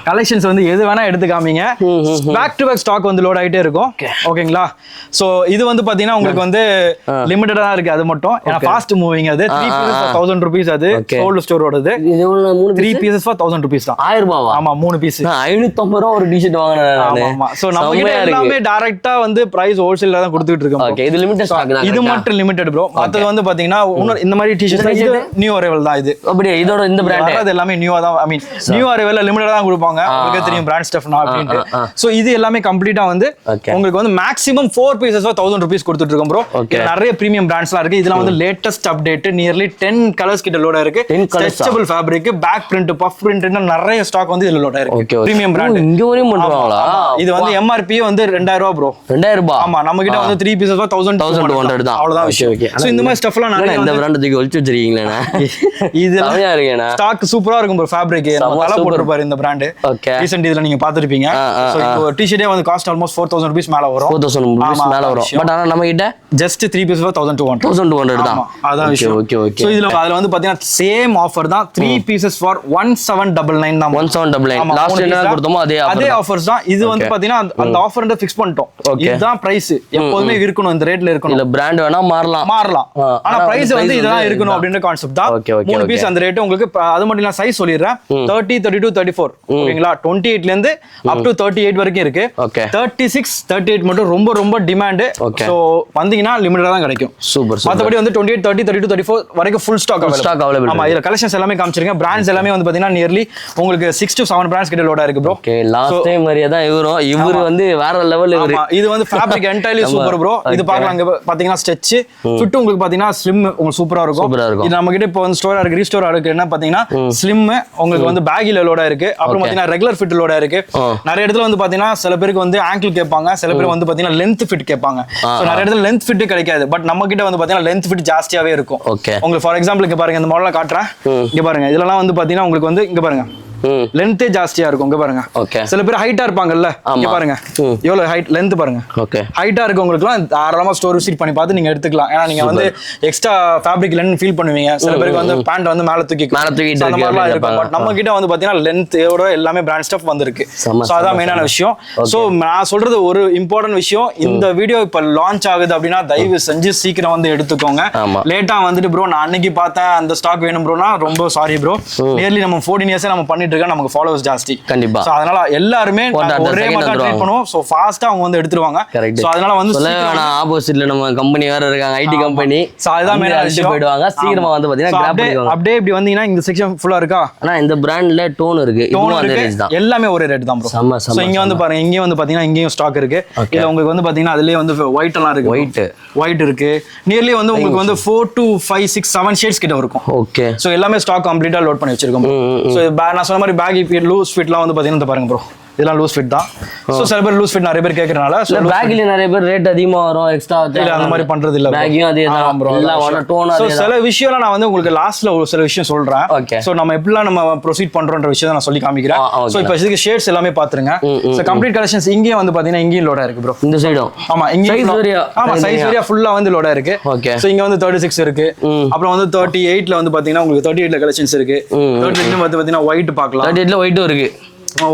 Collections வந்து எது வேணா எடுத்து காமிங்க. பேக் டு பேக் ஸ்டாக் வந்து லோட் ஆகிட்டே இருக்கும். ஓகேங்களா? ஸோ இது வந்து பாத்தீங்கன்னா உங்களுக்கு வந்து லிமிட்டடா தான் இருக்கு. அது மட்டும் ஃபாஸ்ட் மூவிங். அது 3 pieces for 1000 rupees. அது கோல்ட் ஸ்டோரோடது. 3 pieces for 1000 rupees தான். 1000 ரூபாவா? ஆமா 3 பீஸ் 550 ரூபாய் ஒரு டி-ஷர்ட் வாங்குனேன் நானு. ஆமா. சோ நம்ம கிட்ட எல்லாமே டைரக்ட்டா வந்து பிரைஸ் ஹோல்சேல்ல தான் கொடுத்துட்டு இருக்கோம். ஓகே, இது லிமிட்டட் ஸ்டாக் தான். இது மட்டும் லிமிட்டட் ப்ரோ. மத்தது வந்து பாத்தீங்கன்னா இந்த மாதிரி டி-ஷர்ட் இது நியூ அரைவல் தான். இது அப்படியே இதோட இந்த பிராண்ட் அது எல்லாமே நியூவா தான். ஐ மீன் நியூ அரைவல்ல லிமிட்டடா தான் கொடுப்பாங்க. உங்களுக்கு தெரியும் பிராண்ட் ஸ்டஃப்னா அப்படினு. சோ இது எல்லாமே கம்ப்ளீட்டா வந்து உங்களுக்கு வந்து மேக்ஸிமம் 4 pieces for 1000 rupees கொடுத்துட்டு இருக்கோம் ப்ரோ. நிறைய பிரீமியம் பிராண்ட்ஸ்லாம் இருக்கு. இதெல்லாம் வந்து லேட்டஸ்ட் அப்டேட். நியர்லி 10 கலர்ஸ் கிட்ட லோட் இருக்கு. Stretchable fabric, back print, puff print நிறைய ஸ்டாக் வந்து இதுல லோட் இருக்கு. Premium brand. இங்க வரையும் பண்றாங்களா? இது வந்து எம்ஆர்பி வந்து 2000 ரூபாய் ப்ரோ. 2000 ரூபாய். ஆமா, நம்ம கிட்ட வந்து 3 pieces for 1200 தான். அவ்வளவுதான் விஷயம். சோ இந்த மாதிரி ஸ்டஃப்லாம் நிறைய இந்த பிராண்ட் தூக்கி ஒளிச்சு வச்சிருக்கீங்களா? இது சரியா இருக்குண்ணா. ஸ்டாக் சூப்பரா இருக்கும் ப்ரோ. ஃபேப்ரிக் நம்ம தல போட்டுருப்பாரு இந்த பிராண்ட். ரீசன்ட் இதுல நீங்க பாத்துருப்பீங்க. சோ இப்போ டி-ஷர்ட்டே வந்து காஸ்ட் ஆல்மோஸ்ட் 4000 rupees மேல வரும். 4000 rupees மேல வரும். பட் ஆனா நம்ம கிட்ட ஜஸ்ட் 3 pieces for 1200. 1200 தான். அதான் விஷயம். Okay okay. சோ அதுல வந்து பாத்தீங்கன்னா சேம் ஆஃபர் தான். 3 pieces for 1799 தான். 1799. லாஸ்ட் என்ன கொடுத்தோமோ அதே ஆஃபர்ஸ் தான். இது வந்து பாத்தீங்கன்னா அந்த ஆஃபர் ஃபிக்ஸ் பண்ணிட்டோம். இதுதான் பிரைஸ். எப்பவுமே இருக்கணும், இந்த ரேட்ல இருக்கணும். இல்ல பிராண்ட் வேணா மாறலாம். ஆனா பிரைஸ் வந்து இதெல்லாம் இருக்கணும் அப்படின்ற கான்செப்ட் தான். 3 பீஸ் அந்த ரேட் உங்களுக்கு. அது மட்டும் இல்ல சைஸ் சொல்லிடுறேன். 30, 32, 34 ஓகேங்களா? 28 ல இருந்து அப் டு 38 வரைக்கும் இருக்கு. 36, 38 மட்டும் ரொம்ப ரொம்ப டிமாண்ட். சோ வந்தீங்கன்னா லிமிட்டடா தான் கிடைக்கும். சூப்பர். மத்தபடி வந்து 28, 30, 32, 34 வரைக்கும் ஃபுல் ஸ்டாக் அவைலபிள். ஆமா, இதுல கலெக்ஷன்ஸ் எல்லாமே காமிச்சிருக்கேன். பிராண்ட்ஸ் எல்லாமே வந்து பாத்தீங்கன்னா நியர்லி உங்களுக்கு 6 to 7 பிராண்ட்ஸ் கிட்ட லோடா இருக்கு ப்ரோ. ஓகே, லாஸ்ட் டைம் மாதிரியே தான் இவரு வந்து வேற லெவல். இது வந்து ஃபேப்ரிக் என்டையர்லி சூப்பர் ப்ரோ. இது பார்க்கலாம். இங்க பாத்தீங்கன்னா ஸ்ட்ரெச் ஃபிட் உங்களுக்கு பாத்தீங்கன்னா ஸ்லிம் உங்களுக்கு சூப்பரா இருக்கும். இது நம்ம கிட்ட இப்போ வந்து ஸ்டோரா இருக்கு, ரீஸ்டோரா இருக்கு. என்ன பாத்தீங்கன்னா ஸ்லிம் உங்களுக்கு வந்து பேகில லோடா இருக்கு. அப்புறம் பாத்தீங்கன்னா ரெகுலர் ஃபிட் லோடா இருக்கு. நிறைய இடத்துல வந்து பாத்தீங்கன்னா சில பேருக்கு வந்து ஆங்கிள் கேட்பாங்க, சில பேர் வந்து பாத்தீங்கன்னா லென்த் ஃபிட் கேட்பாங்க. நிறைய இடத்துல லென்த் ஃபிட் கிடைக்காது. பட் நம்ம கிட்ட வந்து பாத்தீங்கன்னா லென்த் ஃபிட் ஜாஸ்தியாவே இருக்கும். உங்களுக்கு ஃபார் எக்ஸாம்பிள் இங்க பாருங்க, இந்த மாடல காட்டுறேன். இங்க பாருங்க, இதெல்லாம் வந்து பாத்தீங்கன்னா உங்களுக்கு வந்து இங்க பாருங்க லென்த்தே ஜாஸ்தியா இருக்கும். இங்க பாருங்க, சில பேர் ஹைட்டா இருப்பாங்கல்ல, இங்க பாருங்க எவ்வளவு ஹைட் லென்த் பாருங்க. ஹைட்டா இருக்கவங்களுக்குலாம் தாராளமா ஸ்டோர் விசிட் பண்ணி பார்த்து நீங்க எடுத்துக்கலாம். ஏன்னா நீங்க வந்து எக்ஸ்ட்ரா ஃபேப்ரிக் லென்த் ஃபீல் பண்ணுவீங்க. சில பேருக்கு வந்து பேண்ட் வந்து மேல தூக்கி அந்த மாதிரிலாம் இருக்கும். பட் நம்ம கிட்ட வந்து பாத்தீங்கன்னா லென்த்தோட எல்லாமே பிராண்ட் ஸ்டஃப் வந்திருக்கு. சோ அதான் மெயினான விஷயம். சோ நான் சொல்றது ஒரு இம்பார்ட்டன்ட் விஷயம். இந்த வீடியோ இப்ப லான்ச் ஆகுது அப்படின்னா தயவு செஞ்சு சீக்கிரம் வந்து எடுத்துக்கோங்க. லேட்டா வந்துட்டு ப்ரோ நான் அன்னைக்கு பார்த்தேன் அந்த ஸ்டாக் வேணும் ப்ரோனா ரொம்ப சாரி ப்ரோ. நியர்லி நம்ம 14 இயர்ஸ் நம்ம பண்ணிட்டு நமக்கு ஃபாலோவர்ஸ் ஜாஸ்தி. கண்டிப்பா. சோ அதனால எல்லாரும் ஒரே மாதிரி ட்ரீட் பண்ணுவோம். சோ ஃபாஸ்டா அவங்க வந்து எடுத்துருவாங்க. சோ அதனால வந்து சொல்லவேனா ஆப்போசிட்ல நம்ம கம்பெனி வேற இருக்காங்க, ஐடி கம்பெனி. சோ அதுதான் மெயினா விஷயம். போய்டுவாங்க சீக்கிரமா வந்து பாத்தீங்கன்னா கிராப் பண்ணிடுவாங்க. அப்படியே இப்படி வந்தீங்கன்னா இந்த செக்ஷன் ஃபுல்லா இருக்கா. ஆனா இந்த பிராண்ட்ல டோன் இருக்கு. இதுவும் அதே ரேஞ்ச் தான். எல்லாமே ஒரே ரேட் தான் ப்ரோ. சோ இங்க வந்து பாருங்க, இங்க வந்து பாத்தீங்கன்னா இங்கேயும் ஸ்டாக் இருக்கு. இதுல உங்களுக்கு வந்து பாத்தீங்கன்னா அதுலயே வந்து ஒயிட் எல்லாம் இருக்கு. ஒயிட் இருக்கு. நியர்லி வந்து உங்களுக்கு வந்து 4 to 5, 6, 7 ஷேட்ஸ் கிட்ட இருக்கும். ஓகே. சோ எல்லாமே ஸ்டாக் கம்ப்ளீட்டா லோட் பண்ணி வச்சிருக்கோம். சோ நான் சொன்ன மாதிரி பேகி ஃபிட், லூஸ் ஃபிட்லாம் வந்து பாத்தீங்கன்னா பாருங்க ப்ரோ, இதெல்லாம் லூஸ் ஃபிட் தான். சோ சில பேர் லூஸ் ஃபிட் நிறைய பேர் கேக்குறனால பேக்ல நிறைய பேர் ரேட் அதிகமா வரும், எக்ஸ்ட்ரா இல்ல அந்த மாதிரி பண்றது இல்ல. பேக்கியும் அதே தான் ப்ரோ. எல்லாம் டோன் அதே தான். சில விஷயம்லாம் நான் வந்து உங்களுக்கு லாஸ்ட்ல ஒரு சில விஷயம் சொல்றேன். சோ நம்ம எப்படிலாம் நம்ம ப்ரோசீட் பண்றோம்ன்ற விஷயத்தை நான் சொல்லி காமிக்கிறேன். சோ இப்போ இதுக்கு ஷேட்ஸ் எல்லாமே பாத்துருங்க. சோ கம்ப்ளீட் கலெக்ஷன்ஸ் இங்கேயும் வந்து பாத்தீங்கன்னா இங்கேயும் லோடா இருக்கு ப்ரோ. இந்த சைடும் ஆமா, இங்க சைஸ் வேரியா. ஆமா, சைஸ் வேரியா ஃபுல்லா வந்து லோடா இருக்கு. சோ இங்க வந்து 36 இருக்கு. அப்புறம் வந்து 38ல வந்து பாத்தீங்கன்னா உங்களுக்கு 38ல கலெக்ஷன்ஸ் இருக்கு. 38ல வந்து பாத்தீங்கன்னா ஒயிட் பார்க்கலாம். 38ல ஒயிட்டும் இருக்கு.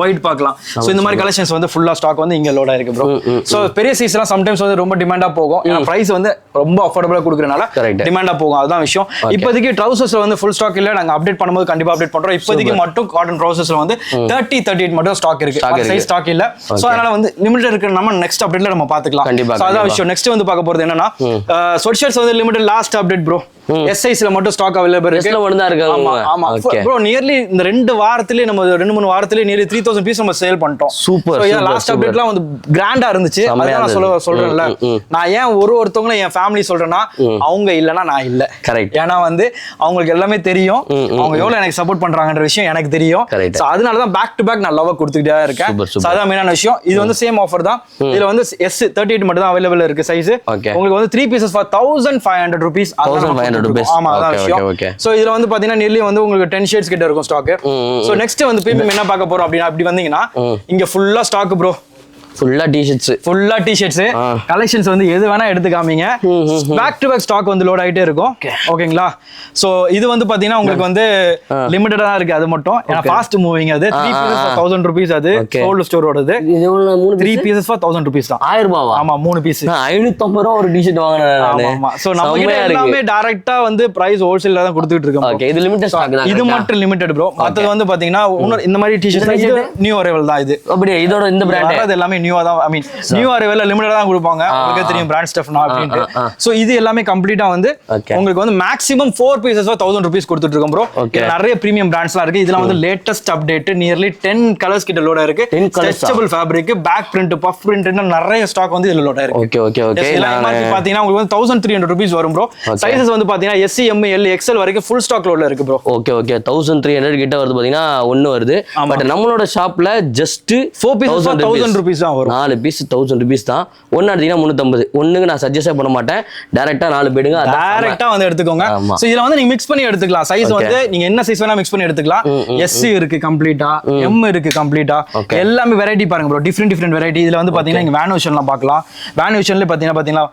ஒயிட் பார்க்கலாம். சோ இந்த மாதிரி கலெக்ஷன்ஸ் வந்து ஃபுல்லா ஸ்டாக் வந்து இங்க லோடா இருக்கு ப்ரோ. சோ பெரிய சைஸ் எல்லாம் சம்டைம்ஸ் வந்து ரொம்ப டிமாண்டா போகும். ஏன்னா பிரைஸ் வந்து ரொம்ப அஃபோர்டபிளா கொடுக்கறனால டிமாண்டா போகும். அதுதான் விஷயம். இப்போதைக்கு ட்ரவுசர்ஸ்ல வந்து ஃபுல் ஸ்டாக் இல்ல. நாங்க அப்டேட் பண்ணும்போது கண்டிப்பா அப்டேட் பண்றோம். இப்போதைக்கு மட்டும் காட்டன் ட்ரவுசர்ஸ்ல வந்து 30, 38 மட்டும் ஸ்டாக் இருக்கு. சைஸ் ஸ்டாக் இல்ல. சோ அதனால வந்து லிமிட்டட் இருக்கு. நம்ம நெக்ஸ்ட் அப்டேட்ல நம்ம பாத்துக்கலாம். சோ அதான் விஷயம். நெக்ஸ்ட் வந்து பார்க்க போறது என்னன்னா ஸ்வெட் ஷர்ட்ஸ் வந்து limited last update bro. S சைஸ்ல மட்டும் ஸ்டாக் அவைலபிள் இருக்கு. எஸ்ல மட்டும் தான் இருக்கு. ஆமா ப்ரோ, நியர்லி இந்த 2 வாரத்திலே நம்ம 2-3 வாரத்திலே நியர்லி 3000 பீஸ் நம்ம சேல் பண்ணிட்டோம். சூப்பர். சோ லாஸ்ட் அப்டேட்லாம் வந்து கிராண்டா இருந்துச்சு. அதான் நான் சொல்றேன்ல. நான் ஏன் ஒருத்தவங்கள என் ஃபேமிலி சொல்றேன்னா அவங்க இல்லனா நான் இல்ல. கரெக்ட். ஏன்னா வந்து அவங்களுக்கு எல்லாமே தெரியும். அவங்க எவ்வளவு எனக்கு சப்போர்ட் பண்றாங்கன்ற விஷயம் எனக்கு தெரியும். சோ அதனால தான் பேக் டு பேக் நான் லவ் கொடுத்துக்கிட்டே இருக்கேன். சோ அதான் மெயினான விஷயம். இது வந்து சேம் ஆஃபர் தான். இதுல வந்து S 38 மட்டும் தான் அவைலபிள் இருக்கு சைஸ். உங்களுக்கு வந்து 3 pieces for 1500 rupees. 1500 rupees. ஆமா, அதான் விஷயம். சோ இதுல வந்து பாத்தீங்கன்னா நியர்லி வந்து உங்களுக்கு 10 ஷேட்ஸ் கிட்ட இருக்கும் ஸ்டாக். சோ நெக்ஸ்ட் வந்து பிரீமியம் என்ன பார்க்க போறோம் அப்படினா அப்படி வந்தீங்கன்னா இங்க ஃபுல்லா ஸ்டாக் ப்ரோ. ஃபுல்லா டி-ஷர்ட்ஸ் கலெக்ஷன்ஸ் வந்து எது வேணா எடுத்து காமிங்க. பேக் டு பேக் ஸ்டாக் வந்து லோட் ஆயிட்டே இருக்கும். ஓகேங்களா? சோ இது வந்து பாத்தீங்கன்னா உங்களுக்கு வந்து லிமிட்டடா தான் இருக்கு. அது மட்டும் ஏன்னா ஃபாஸ்ட் மூவிங். அது 3 pieces for 1000 rupees. அது கோல்ட் ஸ்டோரோடது. இது எவ்வளவு? 3 pieces for 1000 rupees தான். 1000 ரூபாவா? ஆமா 3 பீஸ் 550 ரூபாய் ஒரு டி-ஷர்ட் வாங்குனேன் நானு. ஆமா. சோ நம்ம கிட்ட எல்லாமே டைரக்டா வந்து பிரைஸ் ஹோல்சேல்ல தான் கொடுத்துட்டு இருக்கோம். ஓகே, இது லிமிட்டட் ஸ்டாக் தான். இது மட்டும் லிமிட்டட் ப்ரோ. மத்தது வந்து பாத்தீங்கன்னா இந்த மாதிரி டி-ஷர்ட்ஸ் இது நியூ அரைவல் தான். இது அப்படியே இதோட இந்த பிராண்ட் அது எல்லாமே நியூவா தான். ஐ மீன் நியூ அரைவல்ல லிமிட்டடா தான் கொடுப்பாங்க. உங்களுக்கு தெரியும் பிராண்ட் ஸ்டஃப் நான் அப்படினு. சோ இது எல்லாமே கம்ப்ளீட்டா வந்து உங்களுக்கு வந்து மேக்ஸிமம் 4 pieces for 1000 rupees கொடுத்துட்டு இருக்கோம் ப்ரோ. நிறைய பிரீமியம் பிராண்ட்ஸ்லாம் இருக்கு. இதெல்லாம் வந்து லேட்டஸ்ட் அப்டேட். நியர்லி 10 கலர்ஸ் கிட்ட லோட் இருக்கு. Stretchable fabric, back print, puff print நிறைய ஸ்டாக் வந்து இதுல லோட் இருக்கு. ஓகே. இதெல்லாம் MRP பாத்தீங்கன்னா உங்களுக்கு வந்து 1300 rupees வரும் ப்ரோ. சைஸஸ் வந்து பாத்தீங்கன்னா SC, M, L, XL வரைக்கும் ஃபுல் ஸ்டாக் லோட்ல இருக்கு ப்ரோ. ஓகே 1300 கிட்ட வருது பாத்தீங்கன்னா ஒன்னு வருது. பட் நம்மளோட ஷாப்ல ஜஸ்ட் 4 pieces for 1000 rupees தான் வரும். 4 பீஸ் 1000 rupees தான். ஒன்னு எடுத்தீங்கன்னா 350. ஒண்ணுக்கு நான் சஜஸ்ட் பண்ண மாட்டேன். டைரக்டா 4 பேடுங்க டைரக்டா வந்து எடுத்துக்கோங்க. சோ இதல வந்து நீங்க மிக்ஸ் பண்ணி எடுத்துக்கலாம். சைஸ் வந்து நீங்க என்ன சைஸ் வேணா மிக்ஸ் பண்ணி எடுத்துக்கலாம். SC இருக்கு கம்ப்ளீட்டா, M இருக்கு கம்ப்ளீட்டா. எல்லாமே வெரைட்டி பாருங்க ப்ரோ. Different variety. இதுல வந்து பாத்தீங்கன்னா நீங்க வேன் வெர்ஷன்லாம் பார்க்கலாம். வேன் வெர்ஷன்ல பாத்தீங்கன்னா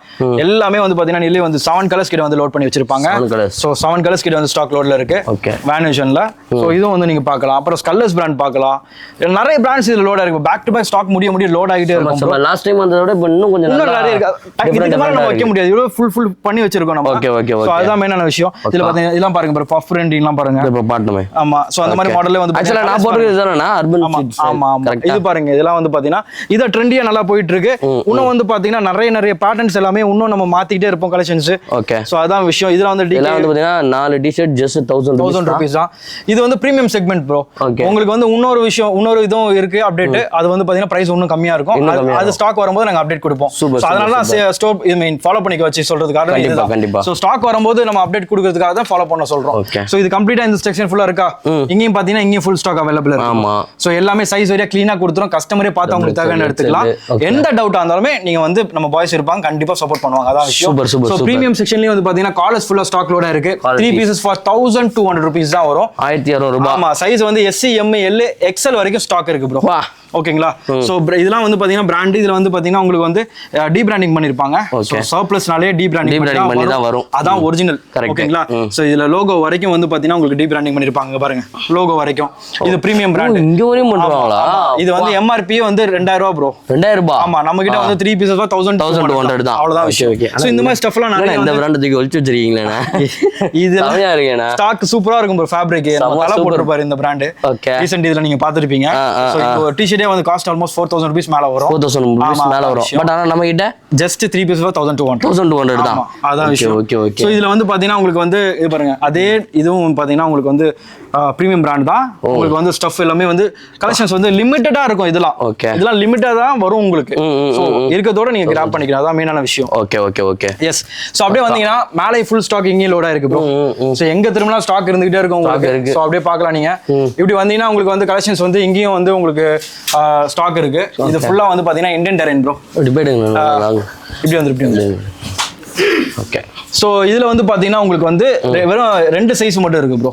எல்லாமே வந்து பாத்தீங்கன்னா நிலை வந்து 7 கலர்ஸ் கிட்ட வந்து லோட் பண்ணி வச்சிருப்பாங்க. சோ 7 கலர்ஸ் கிட்ட வந்து ஸ்டாக் லோட்ல இருக்கு வேன் வெர்ஷன்ல. சோ இதுவும் வந்து நீங்க பார்க்கலாம். அப்புறம் ஸ்கல்லர்ஸ் பிராண்ட் பார்க்கலாம். நிறைய பிராண்ட்ஸ் இதுல லோட் இருக்கு. பேக் டு பேக் ஸ்டாக் முடிய லோட் ஆகிட்டே இருக்கும். லாஸ்ட் டைம் வந்ததோட இப்ப இன்னும் கொஞ்சம் நிறைய இருக்கு. இதுக்கு மேல நம்ம வைக்க முடியாது. இவ்வளவு ஃபுல் பண்ணி வச்சிருக்கோம் நம்ம. ஓகே. சோ அதுதான் மெயினான விஷயம். இதுல பாத்தீங்கன்னா இதெல்லாம் பாருங்க ப்ரோ. பஃப் பிரிண்டிங்லாம் பாருங்க. இப்ப பாட்டமே. ஆமா. சோ அந்த மாதிரி மாடல்ல வந்து एक्चुअली நான் போறது இதுதானா அர்பன் சீட்ஸ். ஆமா. இது பாருங்க. இதெல்லாம் வந்து பாத்தீங்கன்னா இது ட்ரெண்டியா நல்லா போயிட்டு இருக்கு. இன்னும் வந்து பாத்தீங்கன்னா நிறைய பேட்டர்ன்ஸ் எல்லாமே இன்னும் நம்ம மாத்திட்டே இருப்போம் கலெக்ஷன்ஸ். ஓகே. சோ அதான் விஷயம். இதுல வந்து இதெல்லாம் வந்து பாத்தீங்கன்னா 4 டி-ஷர்ட் ஜஸ்ட் 1000 rupees தான். இது வந்து பிரீமியம் செக்மெண்ட் ப்ரோ. உங்களுக்கு வந்து இன்னொரு இதுவும் இருக்கு அப்டேட். அது வந்து பாத்தீங்கன்னா பிரைஸ் இன்னும் கம்மியா இருக்கும். அது ஸ்டாக் வரும்போது நாங்க அப்டேட் கொடுப்போம். அதனால தான் ஸ்டோர் ஐ மீன் ஃபாலோ பண்ணிக்க வச்சு சொல்றதுக்காக கண்டிப்பா. சோ ஸ்டாக் வரும்போது நம்ம அப்டேட் கொடுக்கிறதுக்காக தான் ஃபாலோ பண்ண சொல்றோம். சோ இது கம்ப்ளீட்டா இந்த செக்ஷன் ஃபுல்லா இருக்கா. இங்கேயும் பாத்தீங்கன்னா இங்கேயும் ஃபுல் ஸ்டாக் அவைலபிள் இருக்கு. ஆமா. சோ எல்லாமே சைஸ் வரையா க்ளீனா கொடுத்துறோம். கஸ்டமரே பார்த்து அவங்களுக்கு தேவையான எடுத்துக்கலாம். எந்த டவுட்டா இருந்தாலுமே நீங்க வந்து நம்ம பாய்ஸ் இருப்பாங்க கண்டிப்பா சப்போர்ட் பண்ணுவாங்க. அதான் விஷயம். சோ பிரீமியம் செக்ஷன்லயே வந்து பாத்தீங்கன்னா காலர்ஸ் ஃபுல்லா ஸ்டாக் லோடா இருக்கு. 3 pieces for 1200 rupees தான் வரும். 1200 ரூபாய். ஆமா. சைஸ் வந்து SC, M, L, XL வரைக்கும் ஸ்டாக் இருக்கு ப்ரோ. ஓகேங்களா? சோ இதெல்லாம் வந்து பாத்தீங்கன்னா பிராண்ட். இதுல வந்து பாத்தீங்கன்னா உங்களுக்கு வந்து டி பிராண்டிங் பண்ணிருப்பாங்க. சோ சர்ப்ளஸ்னாலே டி பிராண்டிங் பண்ணி தான் வரும். அதான் ஒரிஜினல். ஓகேங்களா? சோ இதுல லோகோ வரைக்கும் வந்து பாத்தீங்கன்னா உங்களுக்கு டி பிராண்டிங் பண்ணிருப்பாங்க பாருங்க. லோகோ வரைக்கும். இது பிரீமியம் பிராண்ட். இங்க வரையும் பண்றாங்களா? இது வந்து MRP வந்து 2000 ரூபாய் ப்ரோ. 2000 ரூபாய். ஆமா. நம்ம கிட்ட வந்து 3 pieces 1200 தான். அவ்வளவுதான் விஷயம். சோ இந்த மாதிரி ஸ்டஃப்லாம் நிறைய இந்த பிராண்ட் தூக்கி ஒளிச்சு வச்சிருக்கீங்களா? இது சரியா இருக்குண்ணா. ஸ்டாக் சூப்பரா இருக்கும் ப்ரோ. ஃபேப்ரிக் நம்ம தல போட்டுருப்பாரு இந்த பிராண்ட். ரீசன்ட் இதுல நீங்க பாத்துருப்பீங்க. சோ இப்போ டி-ஷர்ட்டே வந்து காஸ்ட் ஆல்மோஸ்ட் 4000 rupees மேல வரும். 4000 rupees மேல வரும். பட் ஆனா நம்ம கிட்ட ஜஸ்ட் 3 pieces 1200 தான். அதான் விஷயம். ஓகே. சோ இதுல வந்து பாத்தீங்கன்னா உங்களுக்கு வந்து இது பாருங்க. அதே இதுவும் பாத்தீங்கன்னா உங்களுக்கு வந்து பிரீமியம் பிராண்ட் தான். உங்களுக்கு வந்து ஸ்டஃப் எல்லாமே வந்து கலெக்ஷன்ஸ் வந்து லிமிட்டடா இருக்கும். இதெல்லாம் லிமிட்டடா தான் வரும் உங்களுக்கு. சோ இருக்கதோட நீங்க கிராப் பண்ணிக்கலாம். அதான் மெயினான விஷயம். ஓகே. எஸ். சோ அப்படியே வந்தீங்கன்னா மேலே ஃபுல் ஸ்டாக் இங்கே லோடா இருக்கு ப்ரோ. சோ எங்க திரும்பினா ஸ்டாக் இருந்துகிட்டே இருக்கும் உங்களுக்கு. சோ அப்படியே பார்க்கலாம் நீங்க. இப்படி வந்தீங்கன்னா உங்களுக்கு வந்து கலெக்ஷன்ஸ் வந்து இங்கேயும் வந்து உங்களுக்கு ஸ்டாக் இருக்கு. இது ஃபுல்லா வந்து பாத்தீங்கன்னா இந்தியன் டெரைன் ப்ரோ. இப்படி வந்து ஓகே. சோ இதுல வந்து பாத்தீங்கன்னா உங்களுக்கு வந்து வெறும் 2 சைஸ் மட்டும் இருக்கு ப்ரோ.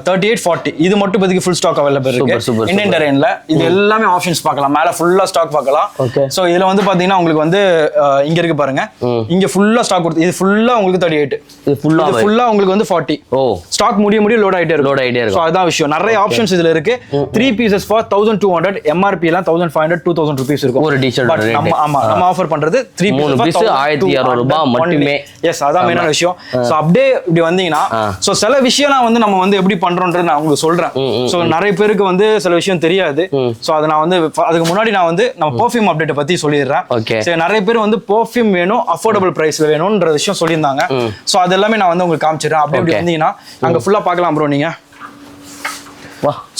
38, 40. இது மட்டும் இப்போதைக்கு ஃபுல் ஸ்டாக் அவைலபிள் இருக்கு இந்தியன் டெரைன்ல. இது எல்லாமே ஆப்ஷன்ஸ் பார்க்கலாம். மேல ஃபுல்லா ஸ்டாக் பார்க்கலாம். சோ இதுல வந்து பாத்தீங்கன்னா உங்களுக்கு வந்து இங்க இருக்கு பாருங்க. இங்க ஃபுல்லா ஸ்டாக் கொடுத்து இது ஃபுல்லா உங்களுக்கு 38. இது ஃபுல்லா உங்களுக்கு வந்து 40. ஸ்டாக் முடிய லோட் ஆயிட்டே இருக்கு. சோ அதான் விஷயம். நிறைய ஆப்ஷன்ஸ் இதுல இருக்கு. 3 pieces for 1200. MRP எல்லாம் 1500 2000 rupees இருக்கும் ஒரு டி-ஷர்ட். நம்ம ஆஃபர் பண்றது 3 pieces 1200 ரூபாய் மட்டுமே. எஸ். அதான் மெயினான விஷயம். சோ அப்படியே இப்படி வந்தீங்கன்னா சோ சில விஷயம்லாம் வந்து நம்ம வந்து எப்படி பண்றோம்ன்றது நான் உங்களுக்கு சொல்றேன். சோ நிறைய பேருக்கு வந்து சில விஷயம் தெரியாது. சோ அதை நான் வந்து அதுக்கு முன்னாடி நான் வந்து நம்ம பெர்ஃப்யூம் அப்டேட் பத்தி சொல்லிடுறேன். சரி. நிறைய பேர் வந்து பெர்ஃப்யூம் வேணும், அஃபோர்டபிள் பிரைஸ்ல வேணும்ன்ற விஷயம் சொல்லியிருந்தாங்க. சோ அது எல்லாமே நான் வந்து உங்களுக்கு காமிச்சிடுறேன். அப்படியே இப்படி வந்தீங்கன்னா அங்க ஃபுல்லா பார்க்கலாம் ப்ரோ நீங்க.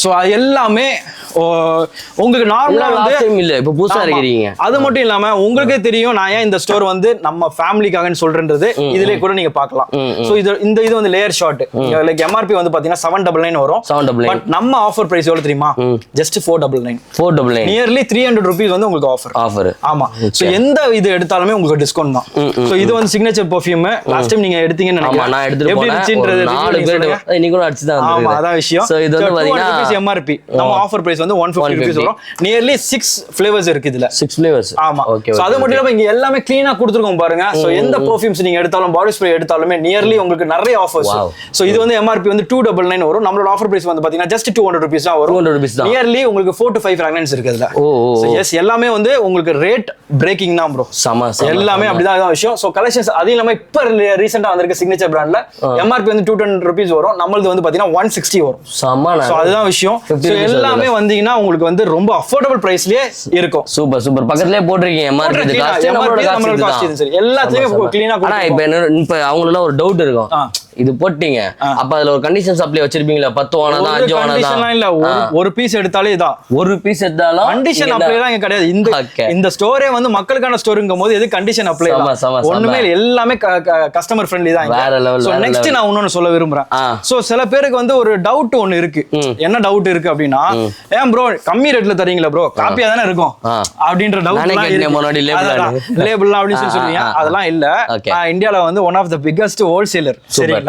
சோ அது எல்லாமே உங்களுக்கு நார்மலா வந்து இல்ல இப்ப புதுசா இருக்கீங்க. அது மட்டும் இல்லாம உங்களுக்கே தெரியும் நான் ஏன் இந்த ஸ்டோர் வந்து நம்ம ஃபேமிலிக்காகன்னு சொல்றேன்றது இதுலயே கூட நீங்க பார்க்கலாம். சோ இது வந்து லேயர் ஷார்ட். லைக் MRP வந்து பாத்தீங்கன்னா 799 வரும். பட் நம்ம ஆஃபர் பிரைஸ் எவ்வளவு தெரியுமா? ஜஸ்ட் 499. நியர்லி 300 rupees வந்து உங்களுக்கு ஆஃபர். ஆமா. சோ எந்த இது எடுத்தாலுமே உங்களுக்கு டிஸ்கவுண்ட் தான். சோ இது வந்து சிக்னேச்சர் பெர்ஃப்யூம். லாஸ்ட் டைம் நீங்க எடுத்தீங்கன்னு நினைக்கிறேன். நான் எடுத்துட்டு போனேன். எப்படி இருந்துன்றது 4 பேர் இன்னைக்கு கூட அடிச்சு தான். ஆமா. அதான் விஷயம். சோ இது வந்து பாத்தீங்கன்னா MRP நம்ம ஆஃபர் பிரைஸ் வந்து வந்து 150 rupees வரும். நியர்லி 6 flavors இருக்கு இதுல. 6 flavors. ஆமா. சோ அது மட்டும் இல்லாம இங்க எல்லாமே க்ளீனா கொடுத்துருக்கோம் பாருங்க. சோ எந்த பெர்ஃப்யூம்ஸ் நீங்க எடுத்தாலும் பாடி ஸ்ப்ரே எடுத்தாலுமே நியர்லி உங்களுக்கு நிறைய ஆஃபர்ஸ். சோ இது வந்து MRP வந்து 299 வரும். நம்மளோட ஆஃபர் பிரைஸ் வந்து பாத்தீங்கன்னா just 200 rupees தான் வரும். 200 rupees தான். நியர்லி உங்களுக்கு 4 to 5 fragrance இருக்கு அதுல. சோ எஸ் எல்லாமே வந்து உங்களுக்கு ரேட் பிரேக்கிங் தான் ப்ரோ. எல்லாமே அப்படிதான் விஷயம். சோ கலெக்ஷன்ஸ் அது இல்லாம இப்ப ரீசெண்டா வந்திருக்க சிக்னேச்சர் பிராண்ட்ல MRP வந்து 210 rupees வரும். நம்மளுது வந்து பாத்தீங்கன்னா 160 வரும். சோ அதுதான் விஷயம். சோ எல்லாமே வந்தீங்கன்னா உங்களுக்கு வந்து ரொம்ப அஃபோர்டபிள் பிரைஸ்லயே இருக்கும். Super super. பக்கத்துலயே போட்டுருக்கீங்க MRP இது காஸ்ட் நம்மளோட காஸ்ட் இது சரி. எல்லாத்தையும் க்ளீனா ஆனா இப்ப அவங்கள ஒரு டவுட் இருக்கும். இது போட்டீங்க அப்ப அதுல ஒரு கண்டிஷன்ஸ் அப்ளை வச்சிருப்பீங்களா? 10 வானா தான் 5 வானா தான் இல்ல. ஒரு பீஸ் எடுத்தாலே இதான். ஒரு பீஸ் எடுத்தாலும் கண்டிஷன் அப்ளைலாம் இங்க கிடையாது. இந்த ஸ்டோரே வந்து மக்களுக்கான ஸ்டோருங்கும்போது எது கண்டிஷன் அப்ளை ஒண்ணுமே எல்லாமே கஸ்டமர் ஃப்ரெண்ட்லி தான். வேற லெவல். சோ நெக்ஸ்ட் நான் இன்னொன்னு சொல்ல விரும்புறேன். சோ சில பேருக்கு வந்து ஒரு டவுட் ஒன்னு இருக்கு. என்ன டவுட் இருக்கு அப்படின்னா, ஏன் ப்ரோ கம்மி ரேட்ல தரீங்களா ப்ரோ, காப்பியா தானே இருக்கும் அப்படின்ற டவுட் லேபிள் அப்படின்னு சொல்றீங்க. அதெல்லாம் இல்ல. இந்தியால வந்து one of the biggest wholesaler. சரிங்களா?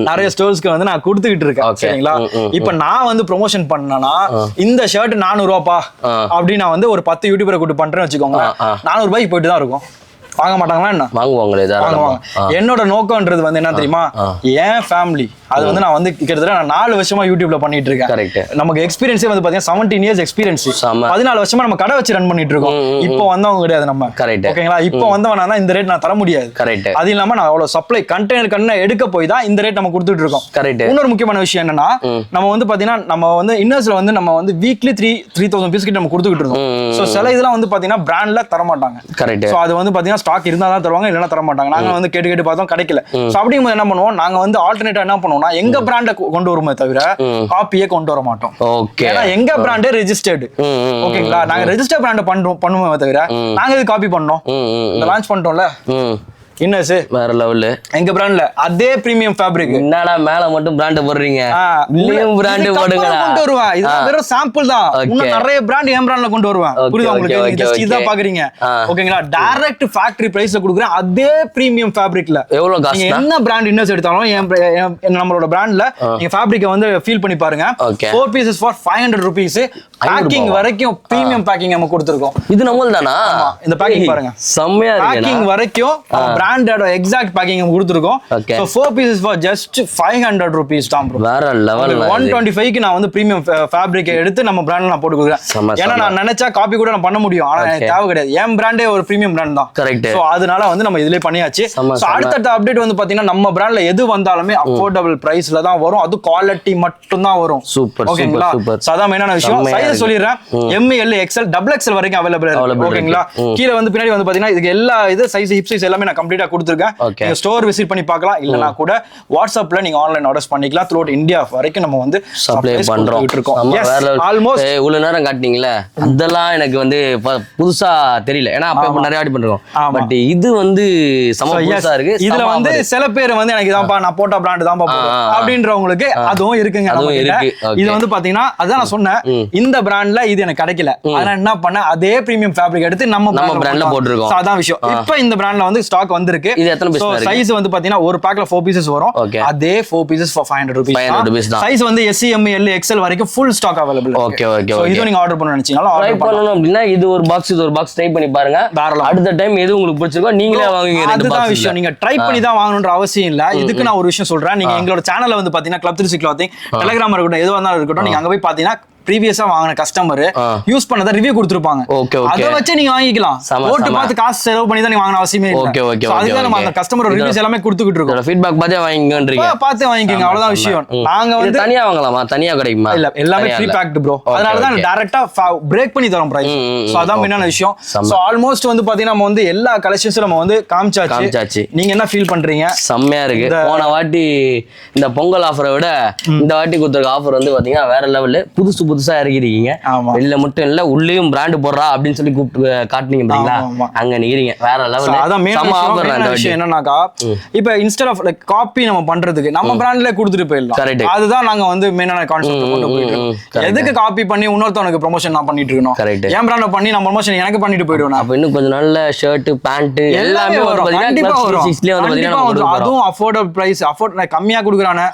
நிறைய ஸ்டோர்ஸ்க்கு வந்து நான் கொடுத்துக்கிட்டு இருக்கேன். சரிங்களா? இப்ப நான் வந்து ப்ரொமோஷன் பண்ணனா இந்த ஷர்ட் 400 ரூபாப்பா அப்படின்னு நான் வந்து ஒரு 10 யூடியூபரை கூட்டு பண்றேன்னு வச்சுக்கோங்க. 400 ரூபாய்க்கு போயிட்டு தான் இருக்கும். வாங்க மாட்டாங்களா என்ன? வாங்குவாங்க. என்னோட நோக்கம்ன்றது வந்து என்ன தெரியுமா, என் ஃபேமிலி அது வந்து நான் வந்து கிட்டத்தட்ட நான் 4 வருஷமா யூடியூப்ல பண்ணிட்டு இருக்கேன். நமக்கு எக்ஸ்பீரியன்ஸே வந்து பாத்தீங்கன்னா 17 years எக்ஸ்பீரியன்ஸ். 14 வருஷமா நம்ம கடை வச்சு ரன் பண்ணிட்டு இருக்கோம். இப்போ வந்தவங்க கிடையாது நம்ம. ஓகேங்களா? இப்போ வந்தவனா இந்த ரேட் நான் தர முடியாது. அது இல்லாம நான் அவ்வளவு சப்ளை கண்டெய்னர் எடுக்க போய் தான் இந்த ரேட் நம்ம கொடுத்துட்டு இருக்கோம். இன்னொரு முக்கியமான விஷயம் என்னன்னா, நம்ம வந்து பாத்தீங்கன்னா நம்ம வந்து இன்னர்ஸ்ல வந்து நம்ம வந்து வீக்லி 3000 பீஸ் கிட்ட நம்ம கொடுத்துட்டு இருக்கோம். சோ சில இதெல்லாம் வந்து பாத்தீங்கன்னா பிராண்ட்ல தர மாட்டாங்க. சோ அது வந்து பாத்தீங்கன்னா ஸ்டாக் இருந்தா தான் தருவாங்க, இல்லைன்னா தர மாட்டாங்க. நாங்க வந்து கேட்டு பார்த்தோம், கிடைக்கல. சோ அப்படிங்கும்போது என்ன பண்ணுவோம், நாங்க வந்து ஆல்டர்னேட்டா என்ன பண்ணுவோம்னா எங்க பிராண்ட கொண்டு வருமே தவிர காப்பியே கொண்டு வர மாட்டோம். ஏன்னா எங்க பிராண்டே ரெஜிஸ்டர்டு. ஓகேங்களா? நாங்க ரெஜிஸ்டர் பிராண்ட் பண்ணுவோமே தவிர நாங்க இது காப்பி பண்ணோம். லான்ச் பண்ணிட்டோம்ல இன்னஸ் வேற லெவல். எங்க பிராண்ட்ல அதே பிரீமியம் ஃபேப்ரிக். என்னடா மேல மட்டும் பிராண்ட் போடுறீங்க? இன்னும் பிராண்ட் போடுங்கடா. கொண்டு வருவேன். இது வெறும் சாம்பிள் தான். இன்னும் நிறைய பிராண்ட் என் பிராண்ட்ல கொண்டு வருவேன். புரியுதா உங்களுக்கு? ஜஸ்ட் இத பாக்குறீங்க. ஓகேங்களா? டைரக்ட் ஃபேக்டரி பிரைஸ்ல கொடுக்குறேன் அதே பிரீமியம் ஃபேப்ரிக்ல. எவ்வளவு காஸ்ட்? நீங்க என்ன பிராண்ட் இன்னஸ் எடுத்தாலும் நம்மளோட பிராண்ட்ல நீங்க ஃபேப்ரிக்க வந்து ஃபீல் பண்ணி பாருங்க. 4 pieces for 500 rupees. பேக்கிங் வரைக்கும் பிரீமியம் பேக்கிங் நம்ம கொடுத்திருக்கோம். இது நம்மள் தானா? இந்த பேக்கிங் பாருங்க. செம்மையா இருக்கு. பேக்கிங் வரைக்கும் பிராண்டட் எக்ஸாக்ட் பேக்கிங் கொடுத்திருக்கோம். So 4 pieces for just 500 rupees தான் bro. வேற லெவல். 125 க்கு நான் வந்து பிரீமியம் ஃபேப்ரிக் எடுத்து நம்ம பிராண்ட்ல நான் போட்டு கொடுக்குறேன். ஏன்னா நான் நினைச்சா காப்பி கூட நான் பண்ண முடியும். ஆனா எனக்கு தேவை கிடையாது. என் பிராண்டே ஒரு பிரீமியம் பிராண்ட் தான். கரெக்ட். சோ அதனால வந்து நம்ம இதுலயே பண்ணியாச்சு. சோ அடுத்த அப்டேட் வந்து பாத்தீங்கன்னா நம்ம பிராண்ட்ல எது வந்தாலுமே அஃபோர்டபிள் பிரைஸ்ல தான் வரும். அது குவாலிட்டி மட்டும் தான் வரும். சூப்பர் ஓகேங்களா? சோ அதான் மெயினான விஷயம். சைஸ் சொல்லிடுறேன். M, L, XL, XXL வரைக்கும் அவைலபிள் இருக்கு. ஓகேங்களா? கீழ வந்து பின்னாடி வந்து பாத்தீங்கன்னா இதுக்கு எல்லா இது சைஸ் ஹிப் சைஸ் எல்லாமே நான் கம்ப்ளீட்டா கொடுத்திருக்கேன். நீங்க ஸ்டோர் விசிட் பண்ணி பார்க்கலாம். இல்லனா கூட வாட்ஸ்அப்ல நீங்க ஆன்லைன் ஆர்டர்ஸ் பண்ணிக்கலாம். த்ரூ அவுட் இந்தியா வரைக்கும் நம்ம வந்து சப்ளை பண்றோம். ஆல்மோஸ்ட் இவ்வளவு நேரம் காட்டினீங்களே, அதெல்லாம் எனக்கு வந்து புதுசா தெரியல. ஏன்னா அப்ப நிறைய ஆடி பண்றோம். பட் இது வந்து சம புதுசா இருக்கு. இதுல வந்து சில பேர் வந்து எனக்கு இதான்ப்பா நான் போட்ட பிராண்ட் தான் அப்படின்றவங்களுக்கு அதுவும் இருக்குங்க. இது வந்து பாத்தீங்கன்னா அதான் நான் சொன்னேன், இந்த பிராண்ட்ல இது எனக்கு கிடைக்கல. அதனால என்ன பண்ண அதே பிரீமியம் ஃபேப்ரிக் எடுத்து நம்ம பிராண்ட்ல போட்டுருக்கோம். அதான் விஷயம். இப்போ இந்த பிராண்ட்ல வந்து ஸ்டாக் வந்திருக்கு. இது எத்தனை பீஸ் இருக்கு? சைஸ் வந்து பாத்தீங்கன்னா ஒரு பேக்ல 4 pieces வரும். அதே 4 pieces for 500 rupees தான். சைஸ் வந்து S, M, L, XL வரைக்கும் ஃபுல் ஸ்டாக் அவைலபிள் இருக்கு. Okay okay. சோ இது நீங்க ஆர்டர் பண்ணனும் நினைச்சீங்களா ஆர்டர் பண்ணனும் அப்படினா இது ஒரு பாக்ஸ் ட்ரை பண்ணி பாருங்க. அடுத்த டைம் எது உங்களுக்கு பிடிச்சிருக்கோ நீங்களே வாங்குவீங்க. அதுதான் விஷயம். நீங்க ட்ரை பண்ணி தான் வாங்கணும்ன்ற அவசியம் இல்ல. இதுக்கு நான் ஒரு விஷயம் சொல்றேன். நீங்க எங்களோட சேனல்ல வந்து பாத்தீங்கன்னா Club 360 Clothing, Telegram இருக்கட்டும், எதுவா இருந்தாலும் இருக்கட்டும், நீங்க அங்க போய் பாத்தீங்கன்னா ப்ரீவியஸா வாங்கின கஸ்டமர் யூஸ் பண்ணத ரிவ்யூ கொடுத்திருப்பாங்க. அத வச்சு நீங்க வாங்கிக்கலாம். போட்டு பார்த்து காசு செலவு பண்ணி தான் நீங்க வாங்கன அவசியமே இல்ல. அதுதான் நம்ம அந்த கஸ்டமர் ரிவ்யூஸ் எல்லாமே கொடுத்துக்கிட்டு இருக்கோம். ஃபீட்பேக் பார்த்தே வாங்கிங்கன்றீங்க. பார்த்து வாங்கிக்கங்க, அவ்வளவுதான் விஷயம். நாங்க வந்து தனியா வாங்கலாமா? தனியா கிடைக்குமா? இல்ல, எல்லாமே ஃப்ரீ பேக்ட் ப்ரோ. அதனால தான் டைரக்டா பிரேக் பண்ணி தரோம் பிரைஸ். சோ அதான் மெயினான விஷயம். சோ ஆல்மோஸ்ட் வந்து பாத்தீங்கன்னா நம்ம வந்து எல்லா கலெக்ஷன்ஸும் நம்ம வந்து காமிச்சாச்சு. நீங்க என்ன ஃபீல் பண்றீங்க? செம்மையா இருக்கு. போன வாட்டி இந்த பொங்கல் ஆஃபரை விட இந்த வாட்டி கொடுத்திருக்க ஆஃபர் வந்து பாத்தீங்கன்னா வேற லெவல்ல புதுசா இறக்கிருக்கீங்க. வெளில மட்டும் இல்ல, உள்ளேயும் பிராண்ட் போடுறா அப்படின்னு சொல்லி கூப்பிட்டு காட்டுனீங்க பாத்தீங்களா? அங்க நிக்கிறீங்க வேற லெவல். அதான் மெயின் விஷயம் என்னன்னாக்கா, இப்போ இன்ஸ்டெட் ஆஃப் லைக் காப்பி நம்ம பண்றதுக்கு நம்ம பிராண்ட்ல கொடுத்துட்டு போயிடலாம். அதுதான் நாங்க வந்து மெயினான கான்செப்ட் கொண்டு போயிட்டு இருக்கோம். எதுக்கு காப்பி பண்ணி இன்னொருத்தவனுக்கு ப்ரமோஷன் நான் பண்ணிட்டு இருக்கணும்? என் பிராண்ட பண்ணி நான் ப்ரமோஷன் எனக்கு பண்ணிட்டு போயிடுவேன். அப்ப இன்னும் கொஞ்சம் நல்ல ஷர்ட் பேண்ட் எல்லாமே வரும். கண்டிப்பா வரும். அதுவும் அஃபோர்டபிள் பிரைஸ். கம்மியா கொடுக்குறானே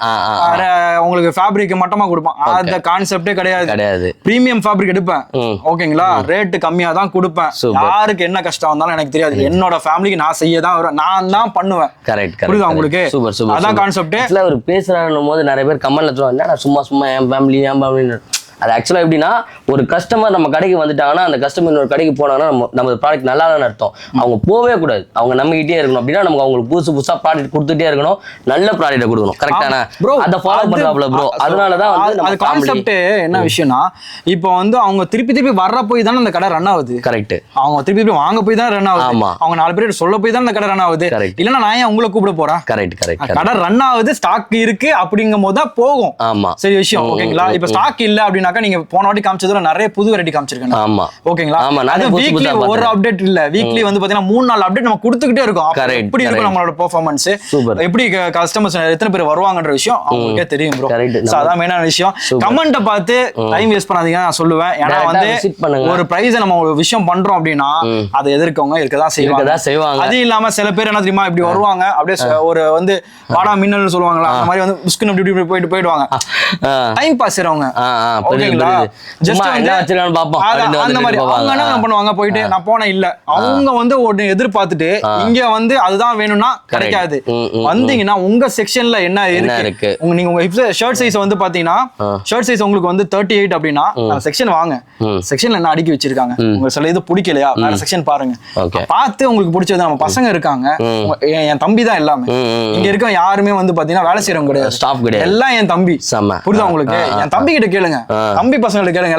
உங்களுக்கு ஃபேப்ரிக் மட்டமா கொடுப்பான். அந்த கான்செப்டே கிடையாது. கிடையாது. பிரீமியம் ஃபேப்ரிக் எடுப்பேன், ஓகேங்களா, ரேட் கம்மியா தான் கொடுப்பேன். யாருக்கு என்ன கஷ்டம் வந்தாலும் எனக்கு தெரியாது, என்னோட ஃபேமிலிக்கு நான் செய்ய தான் நான் தான் பண்ணுவேன். கரெக்ட். புரியுதா உங்களுக்கு? அதான் கான்செப்ட். ஒரு பேசுறாருன்னும் போது நிறைய பேர் கமெண்ட்ல சொல்லுவாங்க, சும்மா என் ஃபேமிலி அது ஆக்சுவலாக எப்படின்னா, ஒரு கஸ்டமர் நம்ம கடைக்கு வந்துட்டாங்கன்னா அந்த கஸ்டமர் இன்னொரு கடைக்கு போனாங்கன்னா நம்ம ப்ராடக்ட் நல்லா இல்லைன்னு அர்த்தம். அவங்க போவே கூடாது, அவங்க நம்பிக்கிட்டே இருக்கணும். அப்படின்னா நமக்கு அவங்களுக்கு புதுசாக ப்ராடக்ட் கொடுத்துட்டே இருக்கணும், நல்ல ப்ராடக்ட்டை கொடுக்கணும். கரெக்டான ப்ரோ, அதை ஃபாலோ பண்ணுறாப்ல ப்ரோ. அதனால தான் அது கான்செப்ட். என்ன விஷயம்னா, இப்போ வந்து அவங்க திருப்பி வர்ற போய் தானே அந்த கடை ரன் ஆகுது. கரெக்ட். அவங்க திருப்பி வாங்க போய் தான் ரன் ஆகுது. அவங்க 4 பேர் சொல்ல போய் தான் அந்த கடை ரன் ஆகுது. இல்லைன்னா நான் ஏன் உங்களை கூப்பிட போறேன்? கரெக்ட். கடை ரன் ஆகுது, ஸ்டாக் இருக்கு அப்படிங்கும் போது தான் போகும். ஆமா, சரி விஷயம். ஓகேங்களா? இப்போ ஸ்டாக் இல்ல அப்படின்னாக்கா நீங்க போன வாட்டி காமிச்சதுல நிறைய புது வெரைட்டி காமிச்சிருக்கேன். ஆமா, ஓகேங்களா? அது வீக்லி ஒரு அப்டேட் இல்ல, வீக்லி வந்து பாத்தீங்கன்னா 3-4 அப்டேட் நம்ம கொடுத்துக்கிட்டே இருக்கோம். எப்படி இருக்கும் நம்மளோட பெர்ஃபார்மன்ஸ், எப்படி கஸ்டமர்ஸ் எத்தனை பேர் வருவாங்கன்ற விஷயம் அவங்களுக்கே தெரியும் ப்ரோ. அதான் மெயினான விஷயம். கமெண்ட்டை பார்த்து டைம் வேஸ்ட் பண்ணாதீங்க நான் சொல்லுவேன். ஏன்னா வந்து ஒரு பிரைஸ் நம்ம ஒரு விஷயம் பண்றோம் அப்படின்னா அதை எதிர்க்கவங்க இருக்கதான் செய்வாங்க. அது இல்லாம சில பேர் என்ன தெரியுமா, இப்படி வருவாங்க அப்படியே ஒரு வந்து வாடா மின்னல் சொல்லுவாங்களா, அந்த மாதிரி வந்து புஸ்குன்னு இப்படி போயிடுவாங்க. டைம் பாஸ் செய்றவங்க, ஓகேங்களா? ஜஸ்ட் வந்து அந்த மாதிரி அவங்க என்ன பண்ணுவாங்க, போயிட்டு நான் போனேன் இல்ல, அவங்க வந்து ஒன்னு எதிர்பார்த்துட்டு இங்க வந்து அதுதான் வேணும்னா கிடைக்காது. வந்தீங்கன்னா உங்க செக்ஷன்ல என்ன இருக்கு, நீங்க உங்க ஷர்ட் சைஸ் வந்து பாத்தீங்கன்னா ஷர்ட் சைஸ் உங்களுக்கு வந்து 38 அப்படின்னா செக்ஷன் வாங்க, செக்ஷன்ல என்ன அடுக்கி வச்சிருக்காங்க, உங்களுக்கு சில இது பிடிக்கலையா வேற செக்ஷன் பாருங்க, பார்த்து உங்களுக்கு பிடிச்சது. நம்ம பசங்க இருக்காங்க, என் தம்பி தான் எல்லாமே. இங்க இருக்க யாருமே வந்து பாத்தீங்கன்னா வேலை செய்யறவங்க கிடையாது, ஸ்டாஃப் கிடையாது, எல்லாம் என் தம்பி. புரியுதா உங்களுக்கு? என் தம்பி கிட்ட கேளுங்க, தம்பி பசங்க கேளுங்க,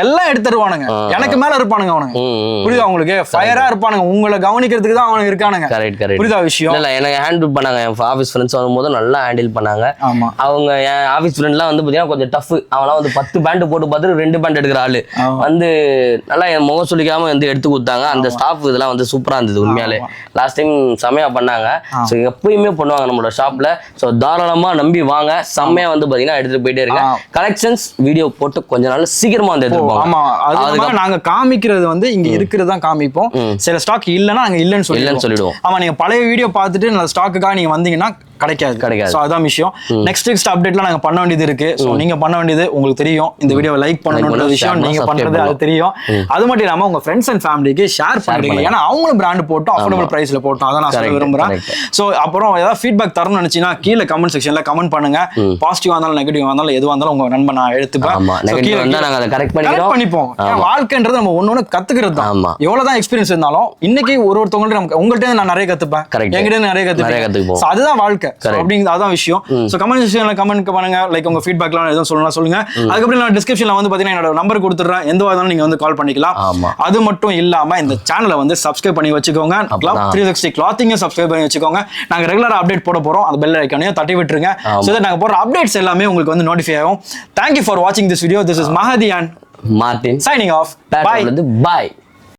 எல்லாம் எடுத்துருவானுங்க, எனக்கு மேல இருப்பானுங்க அவனுங்க. புரியுதா உங்களுக்கு? ஃபயரா இருப்பானுங்க, உங்களை கவனிக்கிறதுக்கு தான் அவனுங்க இருக்கானுங்க. புரியுதா விஷயம்? இல்ல எனக்கு ஹேண்டில் பண்ணாங்க, என் ஆபீஸ் ஃப்ரெண்ட்ஸ் வரும்போது நல்லா ஹேண்டில் பண்ணாங்க. அவங்க என் ஆபீஸ் ஃப்ரெண்ட்லாம் வந்து பாத்தீங்கன்னா கொஞ்சம் டஃப். அவங்களாம் வந்து 10 பேண்ட் போட்டு பார்த்துட்டு 2 பேண்ட் எடுக்கிற ஆளு வந்து நல்லா என் முகம் சொல்லிக்காம வந்து எடுத்து கொடுத்தாங்க. அந்த ஸ்டாஃப் இதெல்லாம் வந்து சூப்பரா இருந்தது உண்மையாலே. லாஸ்ட் டைம் செம்மையா பண்ணாங்க. ஸோ எப்பயுமே பண்ணுவாங்க நம்மளோட ஷாப்ல. ஸோ தாராளமா நம்பி வாங்க, செம்மையா வந்து பாத்தீங்கன்னா எடுத்துட்டு போயிட்டே இருக்கேன். கலெக்ஷன்ஸ் வீடியோ போட்டு கொஞ்ச நாள் சீக்கிரமா வந்து எடுத்துப்போம். ஆமா, அதுக்கு நாங்க காமிக்கிறது வந்து இங்க இருக்கிறது தான் காமிப்போம். சில ஸ்டாக் இல்லைன்னா நாங்க இல்லைன்னு சொல்லிடுவோம். ஆமா, நீங்க பழைய வீடியோ பார்த்துட்டு நல்ல ஸ்டாக்குக்காக நீங்க வந்தீங்கன்னா கிடைக்காது. சோ அதான் விஷயம். நெக்ஸ்ட் அப்டேட்லாம் நாங்க பண்ண வேண்டியது இருக்கு. சோ நீங்க பண்ண வேண்டியது உங்களுக்கு தெரியும், இந்த வீடியோவை லைக் பண்ணணும்ன்ற விஷயம் நீங்க பண்றது அது தெரியும். அது மட்டும் இல்லாம உங்க ஃப்ரெண்ட்ஸ் அண்ட் ஃபேமிலிக்கு ஷேர் பண்ணுங்க. ஏன்னா அவங்களும் பிராண்ட் போட்டோம், அஃபோர்டபுள் பிரைஸ்ல போட்டோம், அதான் நான் சொல்ல விரும்புறேன். சோ அப்புறம் ஏதாவது ஃபீட்பேக் தரணும்னு நினைச்சீங்கன்னா கீழே கமெண்ட் செக்ஷன்ல கமெண்ட் பண்ணுங்க. பாசிட்டிவா இருந்தாலும் நெகட்டிவா இருந்தாலும் எதுவா இருந்தாலும் உங்க நண்பன் நான் எடுத்துப்பேன். பண்ணிப்போம். வாழ்க்கைன்றது நம்ம ஒண்ணு கத்துக்கிறது தான். எவ்வளவுதான் எக்ஸ்பீரியன்ஸ் இருந்தாலும் இன்னைக்கு ஒருத்தவங்கள்ட்ட உங்கள்கிட்ட நான் நிறைய கத்துப்பேன், என்கிட்ட நிறைய கத்துப்பேன். அதுதான் வாழ்க்கை. அதான் விஷயம். சோ கமெண்ட் செக்ஷன்ல கமெண்ட் பண்ணுங்க. லைக் உங்க ஃபீட்பேக்லாம் எதுவும் சொல்லணும்னா சொல்லுங்க. அதுக்கப்புறம் நான் டிஸ்கிரிப்ஷன்ல வந்து பாத்தீங்கன்னா என்னோட நம்பர் கொடுத்துறேன், எந்த வாரம் நீங்க வந்து கால் பண்ணிக்கலாம். அது மட்டும் இல்லாம இந்த சேனலை வந்து சப்ஸ்கிரைப் பண்ணி வச்சுக்கோங்க. கிளப் 360 கிளாத்திங்க சப்ஸ்கிரைப் பண்ணி வச்சுக்கோங்க. நாங்க ரெகுலரா அப்டேட் போட போறோம், அந்த பெல் ஐகானையும் தட்டி விட்டுருங்க. சோ தட் நாங்க போற அப்டேட்ஸ் எல்லாமே உங்களுக்கு வந்து நோட்டிஃபை ஆகும். Thank you for watching this video. This is Mahadi and Martin signing off. Bye. Bye.